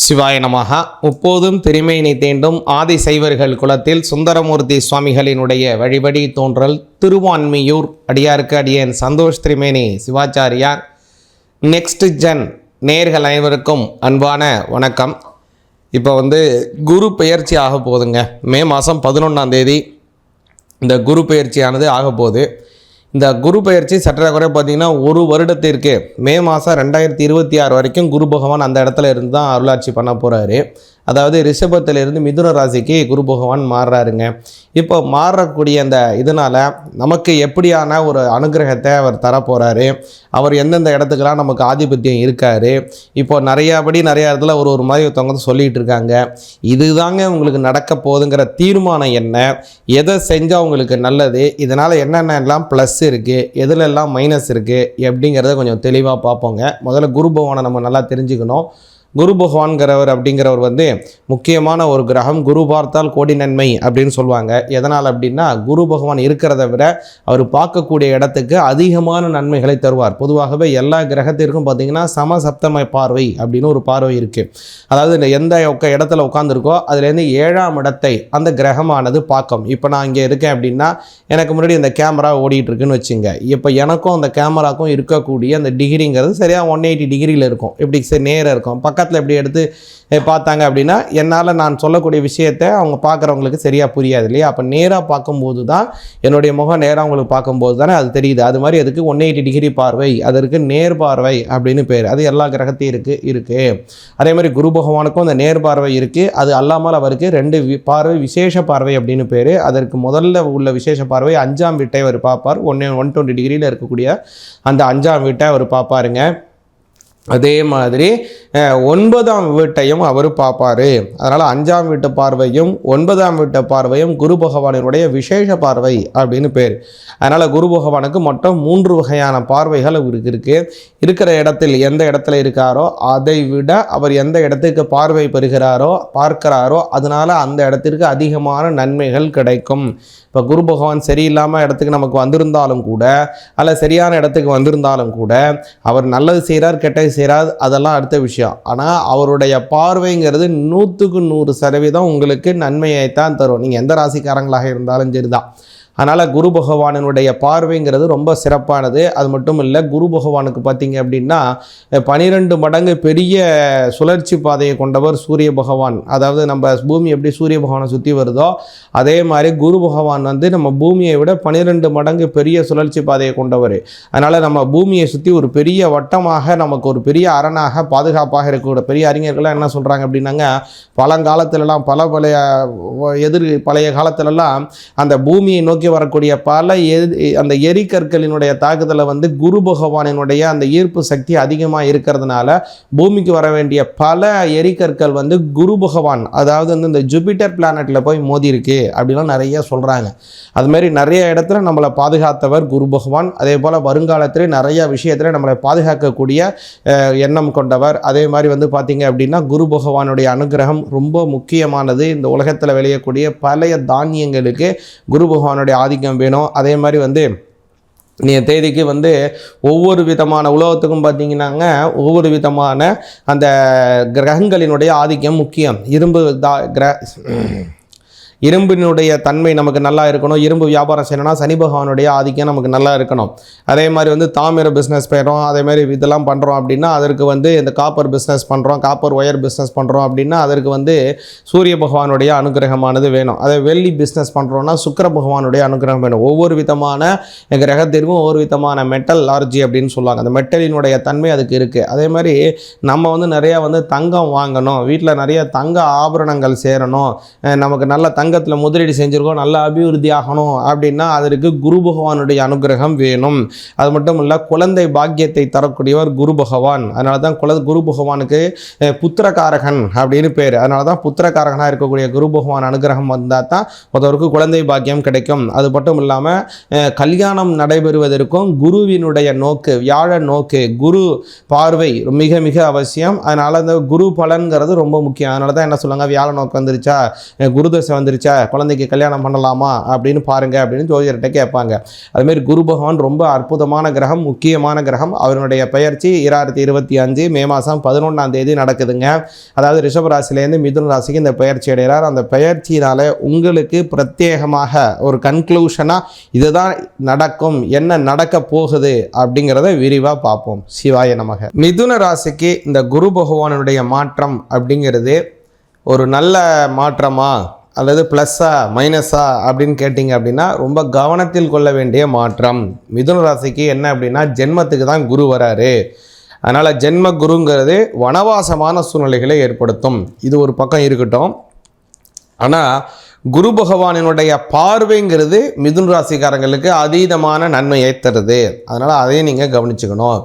சிவாய நமஹ. முப்போதும் திருமேனி தேண்டும் ஆதி சைவர்கள் குலத்தில் சுந்தரமூர்த்தி சுவாமிகளினுடைய வழிபடி தோன்றல் திருவான்மியூர் அடியாருக்கு அடியேன் சந்தோஷ் திருமேனி சிவாச்சாரியார். நெக்ஸ்ட் ஜென் நேர்கள் அனைவருக்கும் அன்பான வணக்கம். இப்போ குரு பெயர்ச்சி ஆக போகுதுங்க. மே மாதம் 11ஆம் தேதி இந்த குரு பெயர்ச்சியானது ஆக போகுது. இந்த குரு பயிற்சி சற்ற குறை பார்த்திங்கன்னா ஒரு வருடத்திற்கு மே மாதம் 2026 வரைக்கும் குரு பகவான் அந்த இடத்துல இருந்து தான் அருளாட்சி பண்ண போகிறாரு. அதாவது ரிஷபத்திலிருந்து மிதுன ராசிக்கு குரு பகவான் மாறுறாருங்க. இப்போ மாறக்கூடிய அந்த இதனால் நமக்கு எப்படியான ஒரு அனுகிரகத்தை அவர் தரப்போகிறாரு, அவர் எந்தெந்த இடத்துக்கெல்லாம் நமக்கு ஆதிபத்தியம் இருக்கார். இப்போ நிறையா இடத்துல ஒரு மாதிரி ஒருத்தவங்க சொல்லிகிட்டு இருக்காங்க. இதுதாங்க உங்களுக்கு நடக்க போகுதுங்கிற தீர்மானம் என்ன, எதை செஞ்சால் உங்களுக்கு நல்லது, இதனால் என்னென்னலாம் ப்ளஸ் இருக்குது, எதுலெல்லாம் மைனஸ் இருக்குது எப்படிங்கிறத கொஞ்சம் தெளிவாக பார்ப்போங்க. முதல்ல குரு பகவானை நம்ம நல்லா தெரிஞ்சுக்கணும். குரு பகவான்கிறவர் அப்படிங்கிறவர் முக்கியமான ஒரு கிரகம். குரு பார்த்தால் கோடி நன்மை அப்படின்னு சொல்லுவாங்க. எதனால் அப்படின்னா குரு பகவான் இருக்கிறத விட அவர் பார்க்கக்கூடிய இடத்துக்கு அதிகமான நன்மைகளை தருவார். பொதுவாகவே எல்லா கிரகத்திற்கும் பார்த்திங்கன்னா சமசப்தம பார்வை அப்படின்னு ஒரு பார்வை இருக்குது. அதாவது எந்த இடத்துல உட்காந்துருக்கோ அதுலேருந்து 7ஆம் இடத்தை அந்த கிரகமானது பார்க்கும். இப்போ நான் இங்கே இருக்கேன் அப்படின்னா எனக்கு முன்னாடி இந்த கேமரா ஓடிட்டு இருக்குன்னு வச்சுங்க. இப்போ எனக்கும் அந்த கேமராக்கும் இருக்கக்கூடிய அந்த டிகிரிங்கிறது சரியாக 180 டிகிரியில் இருக்கும். இப்படி நேராக இருக்கும். பக்கத்தில் எப்படி எடுத்து பார்த்தாங்க அப்படின்னா என்னால் நான் சொல்லக்கூடிய விஷயத்தை அவங்க பார்க்குறவங்களுக்கு சரியாக புரியாது இல்லையா? அப்போ நேராக பார்க்கும்போது தான் என்னுடைய முகம் நேராக அவங்களுக்கு பார்க்கும்போது தானே அது தெரியுது. அது மாதிரி அதுக்கு 180 டிகிரி பார்வை, அதற்கு நேர் பார்வை அப்படின்னு பேர். அது எல்லா கிரகத்தையும் இருக்குது. அதே மாதிரி குரு பகவானுக்கும் அந்த நேர் பார்வை இருக்குது. அது அல்லாமல் அவருக்கு 2 பார்வை விசேஷ பார்வை அப்படின்னு பேர். அதற்கு முதல்ல உள்ள விசேஷ பார்வை 5ஆம் வீட்டை அவர் பார்ப்பார். 120 டிகிரியில் இருக்கக்கூடிய அந்த 5ஆம் வீட்டை அவர் பார்ப்பாருங்க. அதே மாதிரி 9ஆம் வீட்டையும் அவர் பார்ப்பார். அதனால் 5ஆம் வீட்டு பார்வையும் 9ஆம் வீட்டு பார்வையும் குரு பகவானினுடைய விசேஷ பார்வை அப்படின்னு பேர். அதனால் குரு பகவானுக்கு மொத்தம் 3 வகையான பார்வைகள் அவருக்கு இருக்குது. இருக்கிற இடத்தில் எந்த இடத்துல இருக்காரோ அதை விட அவர் எந்த இடத்துக்கு பார்வை பார்க்கிறாரோ அதனால் அந்த இடத்திற்கு அதிகமான நன்மைகள் கிடைக்கும். இப்போ குரு பகவான் சரியில்லாமல் இடத்துக்கு நமக்கு வந்திருந்தாலும் கூட, அல்ல சரியான இடத்துக்கு வந்திருந்தாலும் கூட, அவர் நல்லது செய்கிறார் கெட்டது செய்கிறார் அதெல்லாம் அடுத்த விஷயம். ஆனால் அவருடைய பார்வைங்கிறது 100க்கு 100% உங்களுக்கு நன்மையைத்தான் தரும். நீங்கள் எந்த ராசிக்காரங்களாக இருந்தாலும் சரிதான். அதனால் குரு பகவானினுடைய பார்வைங்கிறது ரொம்ப சிறப்பானது. அது மட்டும் இல்லை, குரு பகவானுக்கு பார்த்திங்க அப்படின்னா 12 மடங்கு பெரிய சுழற்சி பாதையை கொண்டவர் சூரிய பகவான். அதாவது நம்ம பூமி எப்படி சூரிய பகவானை சுற்றி வருதோ அதே மாதிரி குரு பகவான் நம்ம பூமியை விட 12 மடங்கு பெரிய சுழற்சி பாதையை கொண்டவர். அதனால் நம்ம பூமியை சுற்றி ஒரு பெரிய வட்டமாக நமக்கு ஒரு பெரிய அரணாக பாதுகாப்பாக இருக்கக்கூடிய பெரிய அறிஞர்கள்லாம் என்ன சொல்கிறாங்க அப்படின்னாங்க, பழங்காலத்திலலாம் பழைய காலத்திலலாம் அந்த பூமியை நோக்கி வரக்கூடிய பல அந்த எரிக்கற்களினுடைய தாக்குதலை குரு பகவானினுடைய அந்த ஈர்ப்பு சக்தி அதிகமாக இருக்கிறதுனால பூமிக்கு வர வேண்டிய பல எரிக்கற்கள் குரு பகவான், அதாவது இந்த ஜூபிட்டர் பிளானட்ல போய் மோதி இருக்கு அப்படிலாம் நிறைய சொல்றாங்க. அது மாதிரி நிறைய இடத்துல நம்மளை பாதுகாத்தவர் குரு பகவான். அதே போல வருங்காலத்திலே நிறைய விஷயத்துல நம்மளை பாதுகாக்கக்கூடிய எண்ணம் கொண்டவர். அதே மாதிரி பார்த்தீங்க அப்படின்னா குரு பகவானுடைய அனுகிரகம் ரொம்ப முக்கியமானது. இந்த உலகத்தில் விளையக்கூடிய பழைய தானியங்களுக்கு குரு பகவானுடைய ஆதிக்கம் வேணும். அதே மாதிரி தேதிக்கு ஒவ்வொரு விதமான உலகத்துக்கும் பார்த்தீங்கன்னாங்க ஒவ்வொரு விதமான அந்த கிரகங்களினுடைய ஆதிக்கம் முக்கியம். இரும்பினுடைய தன்மை நமக்கு நல்லா இருக்கணும். இரும்பு வியாபாரம் செய்யணும்னா சனி பகவானுடைய ஆதிக்கம் நமக்கு நல்லா இருக்கணும். அதே மாதிரி தாமிர பிஸ்னஸ் பண்ணுறோம், அதே மாதிரி இதெல்லாம் பண்ணுறோம் அப்படின்னா அதற்கு இந்த காப்பர் பிஸ்னஸ் பண்ணுறோம், காப்பர் ஒயர் பிஸ்னஸ் பண்ணுறோம் அப்படின்னா அதற்கு சூரிய பகவானுடைய அனுகிரகமானது வேணும். அதே வெள்ளி பிஸ்னஸ் பண்ணுறோன்னா சுக்கிர பகவானுடைய அனுகிரகம் வேணும். ஒவ்வொரு விதமான கிரகத்திற்கும் ஒவ்வொரு விதமான மெட்டல் லார்ஜி அப்படின்னு சொல்லுவாங்க. அந்த மெட்டலினுடைய தன்மை அதுக்கு இருக்குது. அதே மாதிரி நம்ம நிறையா தங்கம் வாங்கணும், வீட்டில் நிறைய தங்க ஆபரணங்கள் சேரணும், நமக்கு நல்ல தங்கத்தில் முதலீடு செஞ்சுருக்கோம், நல்ல அபிவிருத்தி ஆகணும் அப்படின்னா அதற்கு குரு பகவானுடைய அனுகிரகம் வேணும். அது மட்டும் இல்லை, குழந்தை பாக்கியத்தை தரக்கூடியவர் குரு பகவான். அதனால தான் குரு பகவானுக்கு புத்திரகாரகன் அப்படின்னு பேர். அதனால தான் புத்திரகாரகனாக இருக்கக்கூடிய குரு பகவான் அனுகிரகம் வந்தால் தான் ஒருத்தவருக்கு குழந்தை பாக்கியம் கிடைக்கும். அது மட்டும் இல்லாமல் கல்யாணம் நடைபெறுவதற்கும் குருவினுடைய நோக்கு, வியாழ நோக்கு, குரு பார்வை மிக மிக அவசியம். அதனால் அந்த குரு பலன்கிறது ரொம்ப முக்கியம். அதனால தான் என்ன சொல்லுவாங்க, வியாழ நோக்கு வந்துருச்சா, குருதசை வந்துருச்சு வந்துருச்சா, குழந்தைக்கு கல்யாணம் பண்ணலாமா அப்படின்னு பாருங்கள் அப்படின்னு ஜோதிடர்கிட்ட கேட்பாங்க. அதுமாரி குரு பகவான் ரொம்ப அற்புதமான கிரகம், முக்கியமான கிரகம். அவருடைய பெயர்ச்சி 2025 மே மாதம் 11ஆம் தேதி நடக்குதுங்க. அதாவது ரிஷபராசிலேருந்து மிதுன ராசிக்கு இந்த பெயர்ச்சி அடைகிறார். அந்த பெயர்ச்சியினால் உங்களுக்கு பிரத்யேகமாக ஒரு கன்க்ளூஷனாக இதுதான் நடக்கும், என்ன நடக்க போகுது அப்படிங்கிறத விரிவாக பார்ப்போம். சிவாய நமக. மிதுன ராசிக்கு இந்த குரு பகவானுடைய மாற்றம் அப்படிங்கிறது ஒரு நல்ல மாற்றமா அல்லது ப்ளஸ்ஸா மைனஸா அப்படின்னு கேட்டிங்க அப்படின்னா ரொம்ப கவனத்தில் கொள்ள வேண்டிய மாற்றம். மிதுன ராசிக்கு என்ன அப்படின்னா ஜென்மத்துக்கு தான் குரு வராரு. அதனால் ஜென்ம குருங்கிறது வனவாசமான சூழ்நிலைகளை ஏற்படுத்தும். இது ஒரு பக்கம் இருக்கட்டும். ஆனால் குரு பகவானினுடைய பார்வைங்கிறது மிதுன ராசிக்காரங்களுக்கு அதீதமான நன்மையை தருது. அதனால் அதையும் நீங்கள் கவனிச்சுக்கணும்.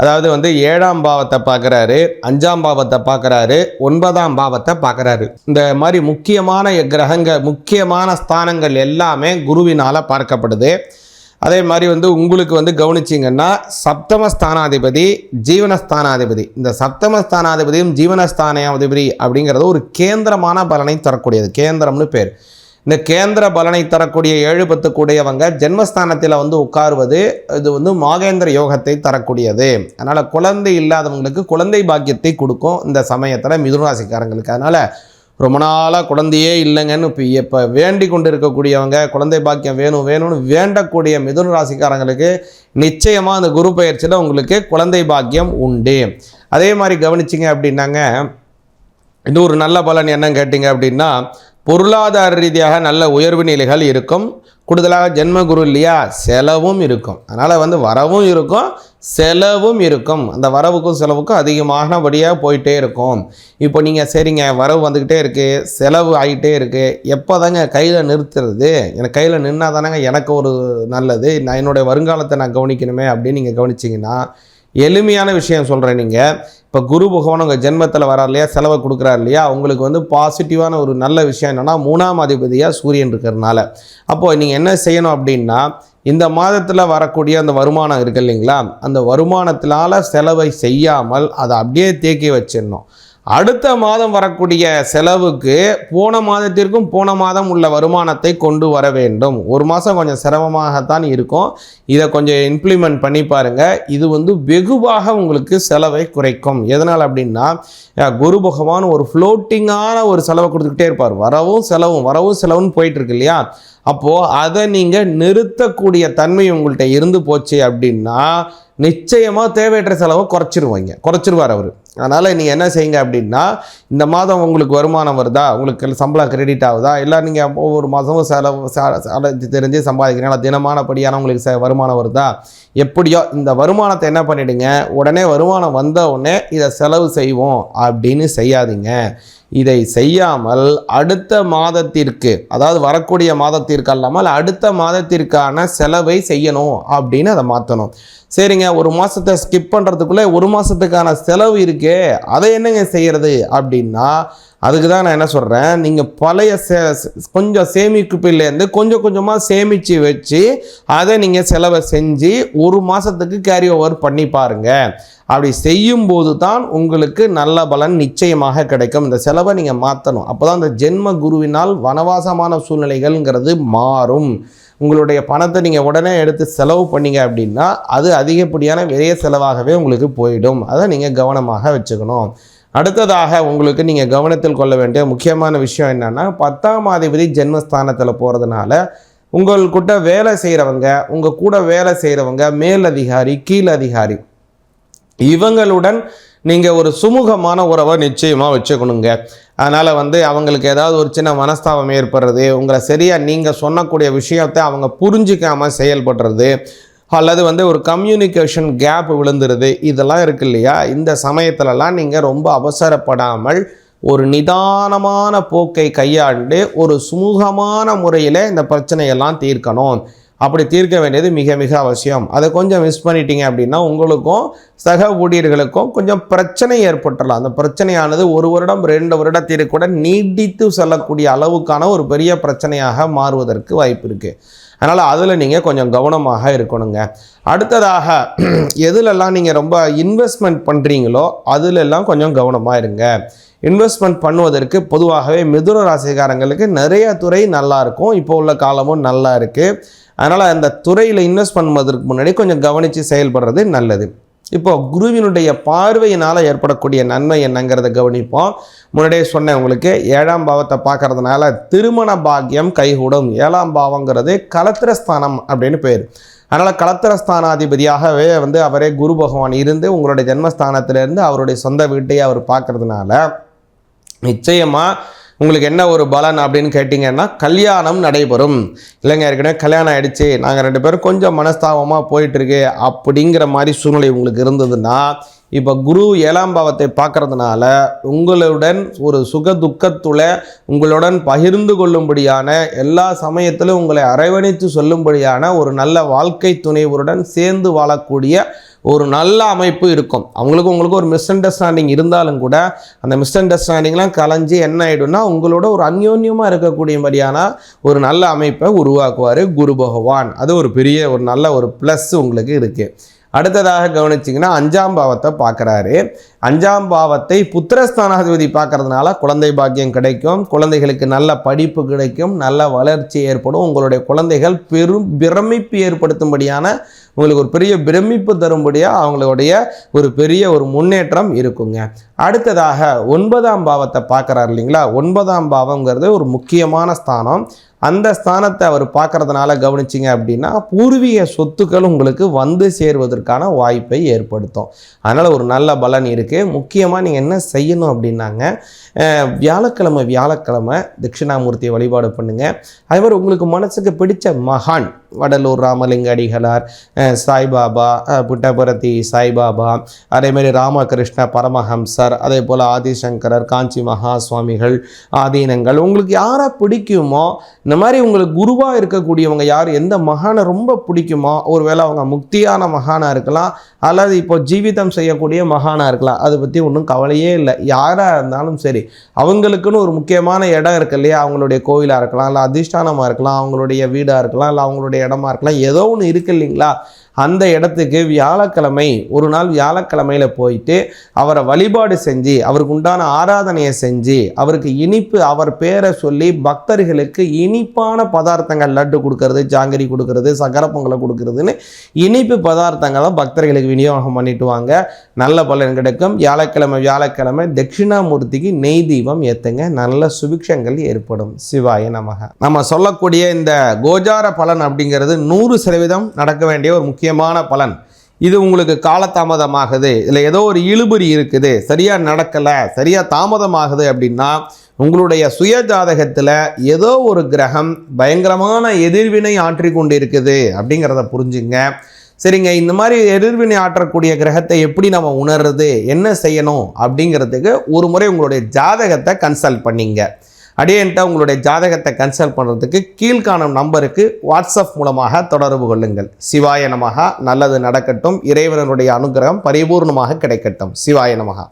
அதாவது 7ஆம் பாவத்தை பார்க்குறாரு, 5ஆம் பாவத்தை பார்க்குறாரு, 9ஆம் பாவத்தை பார்க்குறாரு. இந்த மாதிரி முக்கியமான கிரகங்கள், முக்கியமான ஸ்தானங்கள் எல்லாமே குருவினால் பார்க்கப்படுது. அதே மாதிரி உங்களுக்கு கவனிச்சிங்கன்னா சப்தமஸ்தானாதிபதி ஜீவனஸ்தானாதிபதி, இந்த சப்தமஸ்தானாதிபதியும் ஜீவனஸ்தானாதிபதி அப்படிங்கிறது ஒரு கேந்திரமான பலனை தரக்கூடியது. கேந்திரம்னு பேர். இந்த கேந்திர பலனை தரக்கூடிய 7-10 கூடியவங்க ஜென்மஸ்தானத்தில் உட்காருவது இது மாகேந்திர யோகத்தை தரக்கூடியது. அதனால் குழந்தை இல்லாதவங்களுக்கு குழந்தை பாக்கியத்தை கொடுக்கும் இந்த சமயத்தில் மிதுனராசிக்காரங்களுக்கு. அதனால் ரொம்ப நாளாக குழந்தையே இல்லைங்கன்னு இப்போ வேண்டி கொண்டு இருக்கக்கூடியவங்க, குழந்தை பாக்கியம் வேணும்னு வேண்டக்கூடிய மிதுன ராசிக்காரங்களுக்கு நிச்சயமாக அந்த குரு பெயர்ச்சியில் உங்களுக்கு குழந்தை பாக்கியம் உண்டு. அதே மாதிரி கவனிச்சிங்க அப்படின்னாங்க, இது ஒரு நல்ல பலன் என்னன்னு கேட்டிங்க அப்படின்னா பொருளாதார ரீதியாக நல்ல உயர்வு நிலைகள் இருக்கும். கூடுதலாக ஜென்மகுரு இல்லையா, செலவும் இருக்கும். அதனால் வரவும் இருக்கும், செலவும் இருக்கும். அந்த வரவுக்கும் செலவுக்கும் அதிகமானபடியாக போயிட்டே இருக்கும். இப்போ நீங்கள் சரிங்க வரவு வந்துக்கிட்டே இருக்குது, செலவு ஆகிட்டே இருக்குது, எப்போ தாங்க கையில் நிறுத்துறது, எனக்கு கையில் நின்னா தானேங்க எனக்கு ஒரு நல்லது, நான் என்னுடைய வருங்காலத்தை நான் கவனிக்கணுமே அப்படின்னு நீங்கள் கவனிச்சிங்கன்னா எளிமையான விஷயம் சொல்கிறேன். நீங்கள் இப்போ குரு பகவான் உங்கள் ஜென்மத்தில் வரார் இல்லையா, செலவை கொடுக்குறாரு இல்லையா, உங்களுக்கு பாசிட்டிவான ஒரு நல்ல விஷயம் என்னென்னா 3ஆம் அதிபதியாக சூரியன் இருக்கிறதுனால அப்போது நீங்கள் என்ன செய்யணும் அப்படின்னா இந்த மாதத்தில் வரக்கூடிய அந்த வருமானம் இருக்குது இல்லைங்களா, அந்த வருமானத்தினால செலவை செய்யாமல் அதை அப்படியே தேக்கி வச்சிடணும். அடுத்த மாதம் வரக்கூடிய செலவுக்கு போன மாதத்திற்கும் போன மாதம் உள்ள வருமானத்தை கொண்டு வர வேண்டும். ஒரு மாதம் கொஞ்சம் சிரமமாகத்தான் இருக்கும். இதை கொஞ்சம் இம்ப்ளிமெண்ட் பண்ணி பாருங்கள். இது வெகுவாக உங்களுக்கு செலவை குறைக்கும். எதனால் அப்படின்னா குரு பகவான் ஒரு ஃப்ளோட்டிங்கான ஒரு செலவை கொடுத்துக்கிட்டே இருப்பார். வரவும் செலவுன்னு போயிட்டுருக்கு இல்லையா, அப்போது அதை நீங்கள் நிறுத்தக்கூடிய தன்மை உங்கள்கிட்ட இருந்து போச்சு அப்படின்னா நிச்சயமாக தேவையற்ற செலவை குறைச்சிருவார் அவர். அதனால் நீங்கள் என்ன செய்யுங்க அப்படின்னா இந்த மாதம் உங்களுக்கு வருமானம் வருதா, உங்களுக்கு சம்பளம் கிரெடிட் ஆகுதா, இல்லை நீங்கள் ஒவ்வொரு மாதமும் செலவு தெரிஞ்சு சம்பாதிக்கிறீங்களா, தினமானபடியான உங்களுக்கு வருமானம் வருதா, எப்படியோ இந்த வருமானத்தை என்ன பண்ணிவிடுங்க, உடனே வருமானம் வந்த உடனே இதை செலவு செய்வோம் அப்படின்னு செய்யாதீங்க. இதை செய்யாமல் அடுத்த மாதத்திற்கு, அதாவது வரக்கூடிய மாதத்திற்கு அல்லாமல் அடுத்த மாதத்திற்கான செலவை செய்யணும் அப்படின்னு அதை மாற்றணும். சரிங்க, ஒரு மாதத்தை ஸ்கிப் பண்ணுறதுக்குள்ளே ஒரு மாதத்துக்கான செலவு இருக்கே, அதை என்னங்க செய்கிறது அப்படின்னா அதுக்கு தான் நான் என்ன சொல்கிறேன், நீங்கள் பழைய கொஞ்சம் சேமிப்புலேருந்து கொஞ்சம் கொஞ்சமாக சேமித்து வச்சு அதை நீங்கள் செலவை செஞ்சு ஒரு மாதத்துக்கு கேரி ஓவர் பண்ணி பாருங்கள். அப்படி செய்யும்போது தான் உங்களுக்கு நல்ல பலன் நிச்சயமாக கிடைக்கும். இந்த செலவை நீங்கள் மாற்றணும். அப்போ தான் இந்த ஜென்ம குருவினால் வனவாசமான சூழ்நிலைகள்ங்கிறது மாறும். உங்களுடைய பணத்தை நீங்கள் உடனே எடுத்து செலவு பண்ணீங்க அப்படின்னா அது அதிகப்படியான விரைய செலவாகவே உங்களுக்கு போயிடும். அதை நீங்கள் கவனமாக வச்சுக்கணும். அடுத்ததாக உங்களுக்கு நீங்கள் கவனத்தில் கொள்ள வேண்டிய முக்கியமான விஷயம் என்னென்னா 10ஆம் அதிபதி ஜென்மஸ்தானத்தில் போகிறதுனால உங்கள்கிட்ட வேலை செய்கிறவங்க, உங்கள் கூட வேலை செய்கிறவங்க, மேலதிகாரி, கீழதிகாரி, இவங்களுடன் நீங்கள் ஒரு சுமூகமான உறவை நிச்சயமாக வச்சுக்கணுங்க. அதனால் அவங்களுக்கு ஏதாவது ஒரு சின்ன மனஸ்தாபம் ஏற்படுறது, உங்களை சரியாக நீங்கள் சொன்னக்கூடிய விஷயத்தை அவங்க புரிஞ்சிக்காமல் செயல்படுறது, அல்லது ஒரு கம்யூனிகேஷன் கேப் விழுந்துருது, இதெல்லாம் இருக்கு இல்லையா. இந்த சமயத்துலலாம் நீங்கள் ரொம்ப அவசரப்படாமல் ஒரு நிதானமான போக்கை கையாண்டு ஒரு சுமூகமான முறையில் இந்த பிரச்சனையெல்லாம் தீர்க்கணும். அப்படி தீர்க்க வேண்டியது மிக மிக அவசியம். அதை கொஞ்சம் மிஸ் பண்ணிட்டீங்க அப்படின்னா உங்களுக்கும் சக ஊழியர்களுக்கும் கொஞ்சம் பிரச்சனை ஏற்பட்டுடலாம். அந்த பிரச்சனையானது 1 வருடம் 2 வருடத்திற்கு கூட நீடித்து செல்லக்கூடிய அளவுக்கான ஒரு பெரிய பிரச்சனையாக மாறுவதற்கு வாய்ப்பு இருக்குது. அதனால் அதில் நீங்கள் கொஞ்சம் கவனமாக இருக்கணுங்க. அடுத்ததாக எதுலெல்லாம் நீங்கள் ரொம்ப இன்வெஸ்ட்மெண்ட் பண்ணுறீங்களோ அதிலெல்லாம் கொஞ்சம் கவனமாக இருங்க. இன்வெஸ்ட்மெண்ட் பண்ணுவதற்கு பொதுவாகவே மிதுன ராசிக்காரங்களுக்கு நிறைய துறை நல்லா இருக்கும், இப்போ உள்ள காலமும் நல்லா இருக்குது. அதனால் அந்த துறையில் இன்வெஸ்ட் பண்ணுவதற்கு முன்னாடி கொஞ்சம் கவனித்து செயல்படுறது நல்லது. இப்போ குருவினுடைய பார்வையினால் ஏற்படக்கூடிய நன்மை என்னங்கிறத கவனிப்போம். முன்னாடியே சொன்னேன் உங்களுக்கு, 7ஆம் பாவத்தை பார்க்கறதுனால திருமண பாக்கியம் கைகூடும். 7ஆம் பாவங்கிறது கலத்திரஸ்தானம் அப்படின்னு பேர். அதனால் கலத்திரஸ்தானாதிபதியாகவே அவரே குரு பகவான் இருந்து உங்களுடைய ஜென்மஸ்தானத்திலிருந்து அவருடைய சொந்த வீட்டையே அவர் பார்க்கறதுனால நிச்சயமாக உங்களுக்கு என்ன ஒரு பலன் அப்படின்னு கேட்டிங்கன்னா, கல்யாணம் நடைபெறும். இல்லைங்க, ஏற்கனவே கல்யாணம் ஆகிடுச்சு, நாங்கள் 2 பேரும் கொஞ்சம் மனஸ்தாபமாக போயிட்டுருக்கு அப்படிங்கிற மாதிரி சூழ்நிலை உங்களுக்கு இருந்ததுன்னா, இப்போ குரு 7ஆம் பாவத்தை பார்க்கறதுனால உங்களுடன் ஒரு சுக துக்கத்துல உங்களுடன் பகிர்ந்து கொள்ளும்படியான, எல்லா சமயத்திலும் உங்களை அரவணைத்து சொல்லும்படியான ஒரு நல்ல வாழ்க்கை துணைவருடன் சேர்ந்து வாழக்கூடிய ஒரு நல்ல அமைப்பு இருக்கும். உங்களுக்கு ஒரு மிஸ் அண்டர்ஸ்டாண்டிங் இருந்தாலும் கூட அந்த மிஸ் அண்டர்ஸ்டாண்டிங்லாம் கலைஞ்சி என்ன ஆகிடும்னா உங்களோட ஒரு அந்யோன்யமாக இருக்கக்கூடிய மாதிரியான ஒரு நல்ல அமைப்பை உருவாக்குவார் குரு பகவான். அது ஒரு பெரிய ஒரு நல்ல ஒரு ப்ளஸ் உங்களுக்கு இருக்குது. அடுத்ததாக கவனிச்சிங்கன்னா 5ஆம் பாவத்தை பார்க்குறாரு. 5ஆம் பாவத்தை புத்திரஸ்தானாதிபதி பார்க்கறதுனால குழந்தை பாக்கியம் கிடைக்கும், குழந்தைகளுக்கு நல்ல படிப்பு கிடைக்கும், நல்ல வளர்ச்சி ஏற்படும். உங்களுடைய குழந்தைகள் பெரும் பிரமிப்பு ஏற்படுத்தும்படியான, உங்களுக்கு ஒரு பெரிய பிரமிப்பு தரும்படியாக அவங்களுடைய ஒரு பெரிய ஒரு முன்னேற்றம் இருக்குங்க. அடுத்ததாக 9ஆம் பாவத்தை பார்க்குறாரு இல்லைங்களா. 9ஆம் பாவங்கிறது ஒரு முக்கியமான ஸ்தானம். அந்த ஸ்தானத்தை அவர் பார்க்கறதுனால கவனிச்சிங்க அப்படின்னா பூர்வீக சொத்துக்கள் உங்களுக்கு வந்து சேருவதற்கான வாய்ப்பை ஏற்படுத்தும். அதனால் ஒரு நல்ல பலன் இருக்குது. முக்கியமாக நீங்கள் என்ன செய்யணும் அப்படின்னாங்க, வியாழக்கிழமை தட்சிணாமூர்த்தியை வழிபாடு பண்ணுங்கள். அதேமாதிரி உங்களுக்கு மனசுக்கு பிடிச்ச மகான், வடலூர் ராமலிங்க அடிகளார், சாய்பாபா, புட்டபரதி சாய்பாபா, அதேமாதிரி ராமகிருஷ்ண பரமஹம்சர், அதே போல் ஆதிசங்கரர், காஞ்சி மகா சுவாமிகள், ஆதீனங்கள், உங்களுக்கு யாரை பிடிக்குமோ, இந்த மாதிரி உங்களுக்கு குருவாக இருக்கக்கூடியவங்க யார், எந்த மகானை ரொம்ப பிடிக்குமோ, ஒருவேளை அவங்க முக்தியான மகானாக இருக்கலாம் அல்லது இப்போ ஜீவிதம் செய்யக்கூடிய மகானாக இருக்கலாம், அதை பற்றி ஒன்றும் கவலையே இல்லை. யாராக இருந்தாலும் சரி, அவங்களுக்குன்னு ஒரு முக்கியமான இடம் இருக்கு இல்லையா, அவங்களுடைய கோவிலாக இருக்கலாம், இல்லை அதிஷ்டானமாக இருக்கலாம், அவங்களுடைய வீடாக இருக்கலாம், இல்லை அவங்களுடைய இடமா இருக்கலாம், ஏதோ ஒன்று இருக்கு இல்லைங்களா, அந்த இடத்துக்கு வியாழக்கிழமை ஒரு நாள் வியாழக்கிழமையில் போயிட்டு அவரை வழிபாடு செஞ்சு அவருக்கு உண்டான ஆராதனையை செஞ்சு அவருக்கு இனிப்பு, அவர் பேரை சொல்லி பக்தர்களுக்கு இனிப்பான பதார்த்தங்கள், லட்டு கொடுக்கறது, ஜாங்கிரி கொடுக்கறது, சக்கரை பொங்கலை கொடுக்கறதுன்னு இனிப்பு பதார்த்தங்களை பக்தர்களுக்கு விநியோகம் பண்ணிட்டு வாங்க. நல்ல பலன் கிடைக்கும். வியாழக்கிழமை தட்சிணாமூர்த்திக்கு நெய் தீபம் ஏற்றுங்க, நல்ல சுபிக்ஷங்கள் ஏற்படும். சிவாய நமக. நம்ம சொல்லக்கூடிய இந்த கோஜார பலன் அப்படிங்கிறது 100% நடக்க வேண்டிய ஒரு முக்கியமான பலன். இது உங்களுக்கு காலதாமதமாகுது, இல்லை ஏதோ ஒரு இழுபறி இருக்குது, சரியாக நடக்கலை, சரியாக தாமதமாகுது அப்படின்னா உங்களுடைய சுய ஜாதகத்தில் ஏதோ ஒரு கிரகம் பயங்கரமான எதிர்வினை ஆற்றி கொண்டு இருக்குது அப்படிங்கிறத புரிஞ்சுங்க. சரிங்க, இந்த மாதிரி எதிர்வினை ஆற்றக்கூடிய கிரகத்தை எப்படி நம்ம உணர்றது, என்ன செய்யணும் அப்படிங்கிறதுக்கு ஒரு முறை உங்களுடைய ஜாதகத்தை கன்சல்ட் பண்ணிங்க. அடியன்ட்ட உங்களுடைய ஜாதகத்தை கன்சல்ட் பண்ணுறதுக்கு கீழ்காணும் நம்பருக்கு வாட்ஸ்அப் மூலமாக தொடர்பு கொள்ளுங்கள். சிவாய நமகா. நல்லது நடக்கட்டும். இறைவனுடைய அனுகிரகம் பரிபூர்ணமாக கிடைக்கட்டும். சிவாய நமகா.